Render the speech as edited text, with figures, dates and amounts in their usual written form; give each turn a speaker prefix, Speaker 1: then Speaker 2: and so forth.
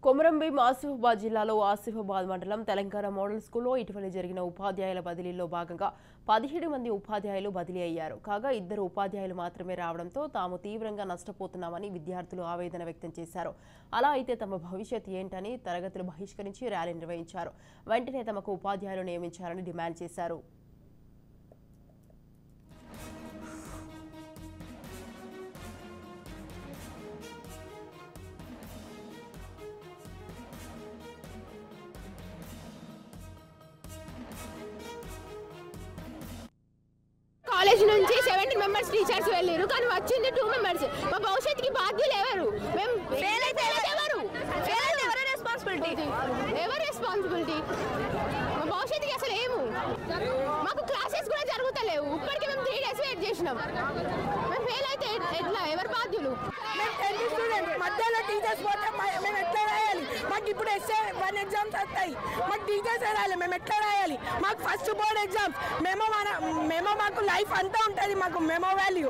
Speaker 1: కొమరంభీం ఆసిఫాబాద్ జిల్లాలో ఆసిఫాబాద్ మండలం తెలంగాణ మోడల్ స్కూల్లో ఇటీవల జరిగిన ఉపాధ్యాయుల బదిలీలో భాగంగా 17 మంది ఉపాధ్యాయులు బదిలీ అయ్యారు. కాగా 2 ఉపాధ్యాయులు మాత్రమే రావడంతో తాము తీవ్రంగా నష్టపోతున్నామని విద్యార్థులు ఆవేదన వ్యక్తం చేశారు. అలా అయితే తమ భవిష్యత్ ఏంటని తరగతులు బహిష్కరించి ర్యాలీ నిర్వహించారు. వెంటనే తమకు ఉపాధ్యాయులు నియమించాలని డిమాండ్ చేశారు.
Speaker 2: కాలేజ్ నుంచి 70 మెంబర్స్ టీచర్స్ వెళ్ళారు, కానీ వచ్చింది 2 మెంబర్స్. మా భవిష్యత్తుకి బాధ్యులు ఎవరు? మేము ఫెయిల్ అయితే ఎవరు రెస్పాన్సిబిలిటీ? మా భవిష్యత్తుకి అసలు ఏము? మాకు క్లాసెస్ కూడా జరుగుతలేవు. ఇప్పటికీ మేము 3 days వెయిట్ చేసినాం. మేము ఫెయిల్ అయితే ఎట్లా? ఎవరు బాధ్యులు?
Speaker 3: మధ్యలో టీచర్స్ పోతే మేము ఎట్లా రాయాలి? మాకు ఇప్పుడు ఎస్ఏ 1 ఎగ్జామ్స్ వస్తాయి, మాకు టీచర్స్ రాయాలి, మేము ఎట్లా రాయాలి? మాకు ఫస్ట్ బోర్డ్ ఎగ్జామ్స్, మేము మాకు లైఫ్ అంతా ఉంటుంది, మాకు మెమో వాల్యూ.